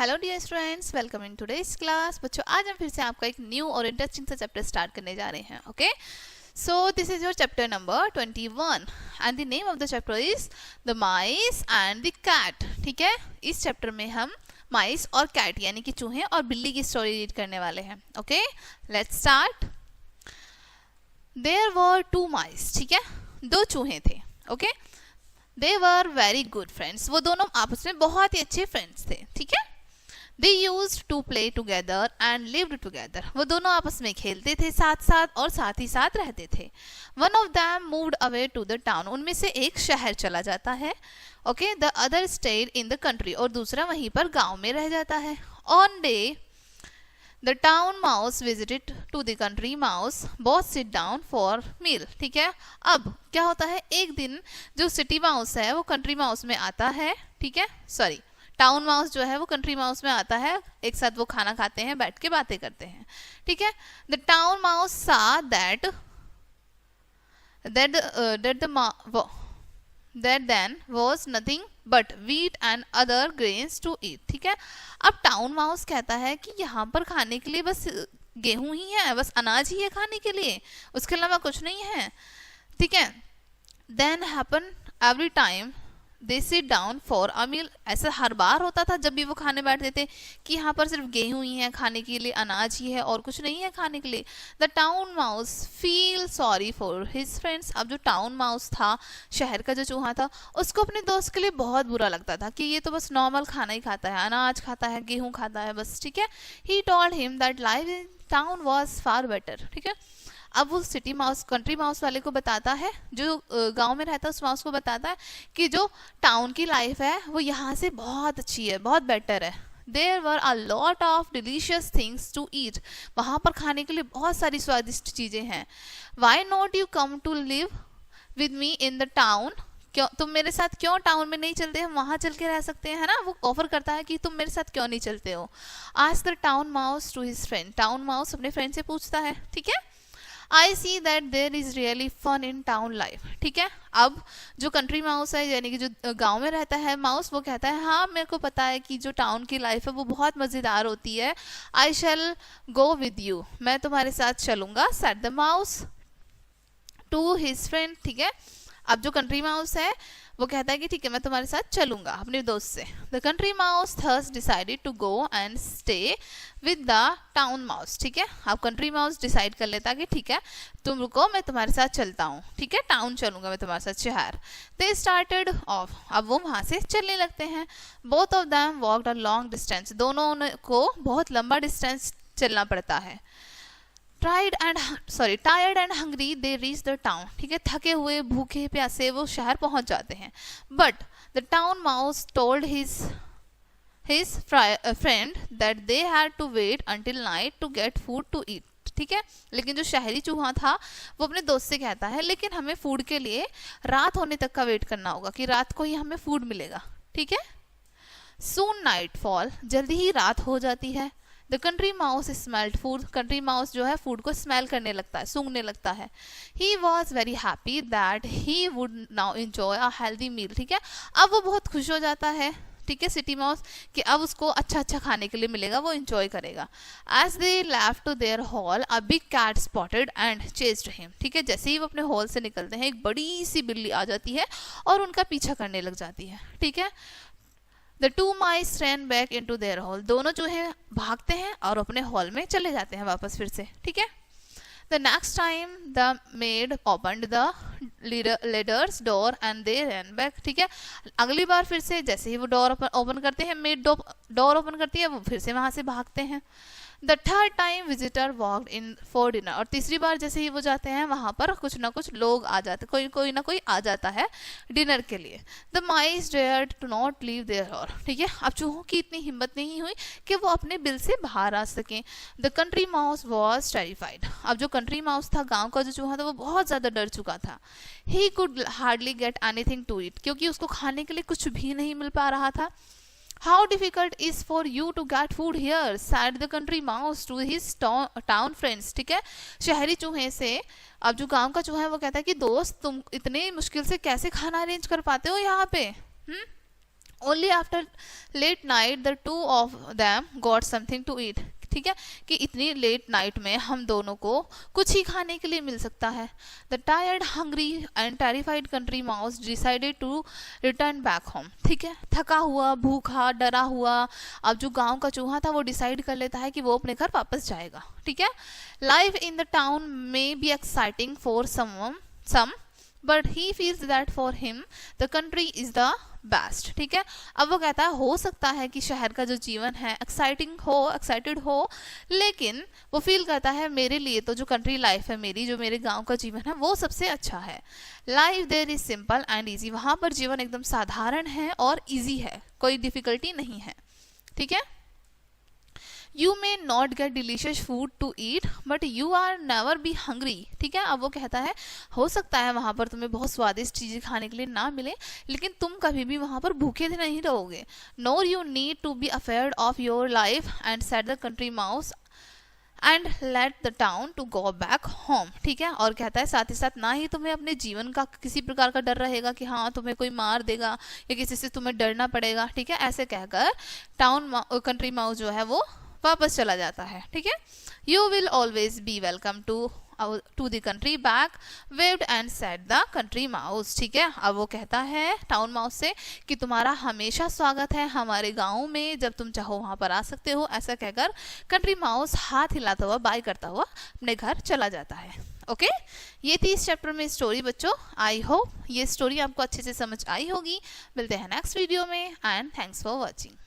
Hello dear students, welcome in today's class. बच्चों, आज हम फिर से आपका एक न्यू और इंटरेस्टिंग सा चैप्टर स्टार्ट करने जा रहे हैं। Okay, so this is your chapter number 21 and the name of the chapter is the mice and the cat. ठीक है, इस चैप्टर में हम माइस और कैट यानी कि चूहे और बिल्ली की स्टोरी रीड करने वाले हैं। Okay, let's start. There were two mice. ठीक है, दो चूहे थे। Okay, they were very good friends. वो दोनों आपस में बहुत ही अच्छे फ्रेंड्स थे। ठीक है, They used to play together and lived together. वो दोनों आपस में खेलते थे साथ साथ और साथ ही साथ रहते थे। One of them moved away to the town. उनमें से एक शहर चला जाता है। Okay, the other stayed in the country. और दूसरा वहीं पर गांव में रह जाता है। On day, the town mouse visited to the country mouse. Both sit down for meal. ठीक है, अब क्या होता है, एक दिन जो सिटी माउस है वो कंट्री माउस में आता है। ठीक है, सॉरी, टाउन माउस जो है वो कंट्री माउस में आता है। एक साथ वो खाना खाते हैं, बैठ के बातें करते हैं। ठीक है, the town mouse saw that then was nothing but wheat and other grains to eat. ठीक है, अब टाउन माउस कहता है कि यहाँ पर खाने के लिए बस गेहूं ही है, बस अनाज ही है खाने के लिए, उसके अलावा कुछ नहीं है। ठीक है, then happen every time they sit down for a meal. ऐसा हर बार होता था जब भी वो खाने बैठते थे कि यहाँ पर सिर्फ गेहूं ही है खाने के लिए, अनाज ही है और कुछ नहीं है खाने के लिए। The town mouse feel sorry for his friends. अब जो टाउन माउस था, शहर का जो चूहा था, उसको अपने दोस्त के लिए बहुत बुरा लगता था कि ये तो बस नॉर्मल खाना ही खाता है, अनाज खाता है, गेहूं खाता है बस। ठीक है, he told him that life in town was far better. ठीक है, अब वो सिटी माउस कंट्री माउस वाले को बताता है, जो गांव में रहता है उस माउस को बताता है कि जो टाउन की लाइफ है वो यहाँ से बहुत अच्छी है, बहुत बेटर है। There were a lot of delicious things to eat. वहाँ पर खाने के लिए बहुत सारी स्वादिष्ट चीज़ें हैं। Why not you come to live with me in the town. क्यों तुम मेरे साथ क्यों टाउन में नहीं चलते, हम वहाँ चल के रह सकते हैं, है ना। वो ऑफर करता है कि तुम मेरे साथ क्यों नहीं चलते हो। आज the town mouse to his friend. Town mouse अपने फ्रेंड से पूछता है। ठीक है, I see that there is really fun in town life. ठीक है, अब जो कंट्री माउस है यानी कि जो गांव में रहता है माउस, वो कहता है हाँ मेरे को पता है कि जो टाउन की लाइफ है वो बहुत मज़ेदार होती है। I shall go with you. मैं तुम्हारे साथ चलूँगा, said the mouse to his friend. ठीक है, अब जो कंट्री माउस है वो कहता है कि ठीक है मैं तुम्हारे साथ चलूंगा अपने दोस्त से। The country mouse thus decided to go and stay with the town mouse. ठीक है, अब कंट्री माउस डिसाइड कर लेता कि ठीक है तुम रुको, मैं तुम्हारे साथ चलता हूँ। ठीक है, टाउन चलूंगा मैं तुम्हारे साथ, शहर। They started off. अब वो वहाँ से चलने लगते हैं। Both of them walked a long distance. दोनों को बहुत लंबा डिस्टेंस चलना पड़ता है। Tired and hungry they reach the town. ठीक है, थके हुए भूखे प्यासे वो शहर पहुंच जाते हैं। But the town mouse told his friend that they had to wait until night to get food to eat. ठीक है, लेकिन जो शहरी चूहा था वो अपने दोस्त से कहता है लेकिन हमें फूड के लिए रात होने तक का वेट करना होगा कि रात को ही हमें फूड मिलेगा। ठीक है, सून नाइट फॉल। जल्दी ही रात हो जाती है। The country mouse smelled food. Country mouse जो है फूड को स्मेल करने लगता है, सूंघने लगता है। He was very happy that he would now enjoy a healthy meal. ठीक है, अब वो बहुत खुश हो जाता है। ठीक है, सिटी माउस कि अब उसको अच्छा अच्छा खाने के लिए मिलेगा, वो इंजॉय करेगा। As they left to their hole a big cat spotted and chased him. ठीक है, जैसे ही वो अपने हॉल से निकलते हैं एक बड़ी सी बिल्ली आ जाती है और उनका पीछा करने लग जाती है। ठीक है, The two mice ran back into their hole. दोनों जो है भागते हैं और अपने हॉल में चले जाते हैं वापस फिर से। ठीक है, The next time the maid opened the ladder's door and they ran back. ठीक है, अगली बार फिर से जैसे ही वो डोर ओपन करते हैं, मेड डोर ओपन करती है, वो फिर से वहां से भागते हैं। The third time visitor walked in for dinner. और तीसरी बार जैसे ही वो जाते हैं वहां पर कुछ ना कुछ लोग आ जाते, कोई ना कोई आ जाता है डिनर के लिए। The mice dared to not leave their hole. ठीक है, अब चूहों की इतनी हिम्मत नहीं हुई कि वो अपने बिल से बाहर आ सकें। The country mouse was terrified. अब जो कंट्री माउस था, गांव का जो चूहा था, वो बहुत ज्यादा डर चुका था। He could hardly get anything to eat. क्योंकि उसको खाने के लिए कुछ भी नहीं मिल पा रहा था। How difficult is for you to get food here, said the country mouse to his town friends. ठीक है, शहरी चूहे से अब जो गांव का चूहा है वो कहता है कि दोस्त तुम इतने मुश्किल से कैसे खाना अरेंज कर पाते हो यहाँ पे। Only after late night the two of them got something to eat, ठीक है, कि इतनी लेट नाइट में हम दोनों को कुछ ही खाने के लिए मिल सकता है। The tired hungry and terrified country mouse decided to return back home, ठीक है, थका हुआ, भूखा, डरा हुआ, अब जो गांव का चूहा था वो डिसाइड कर लेता है कि वो अपने घर वापस जाएगा, ठीक है। Life in the town may be exciting for some but he feels that for him the country is the best, ठीक है। अब वो कहता है हो सकता है कि शहर का जो जीवन है एक्साइटेड हो, लेकिन वो फील करता है मेरे लिए तो जो कंट्री लाइफ है मेरी, जो मेरे गांव का जीवन है वो सबसे अच्छा है। Life there is simple and easy, वहां पर जीवन एकदम साधारण है और ईजी है, कोई डिफिकल्टी नहीं है, ठीक है। You may not get delicious food to eat but you are never be hungry, ठीक है। अब वो कहता है हो सकता है वहां पर तुम्हें बहुत स्वादिष्ट चीजें खाने के लिए ना मिले, लेकिन तुम कभी भी वहां पर भूखे नहीं रहोगे। Nor you need to be afraid of your life and set the country mouse and let the town to go back home, ठीक है। और कहता है साथ ही साथ ना ही तुम्हें अपने जीवन का किसी प्रकार का डर रहेगा कि हाँ तुम्हें कोई मार देगा या किसी से तुम्हें डरना पड़ेगा, ठीक है। ऐसे कहकर कंट्री माउस जो है वो वापस चला जाता है, ठीक है। You will always be welcome to the country back waved and said the country mouse, ठीक है। अब वो कहता है टाउन माउस से कि तुम्हारा हमेशा स्वागत है हमारे गांव में, जब तुम चाहो वहां पर आ सकते हो। ऐसा कहकर कंट्री माउस हाथ हिलाता हुआ बाय करता हुआ अपने घर चला जाता है। ओके, ये थी इस चैप्टर में स्टोरी बच्चों। आई होप ये स्टोरी आपको अच्छे से समझ आई होगी। मिलते हैं नेक्स्ट वीडियो में एंड थैंक्स फॉर वॉचिंग।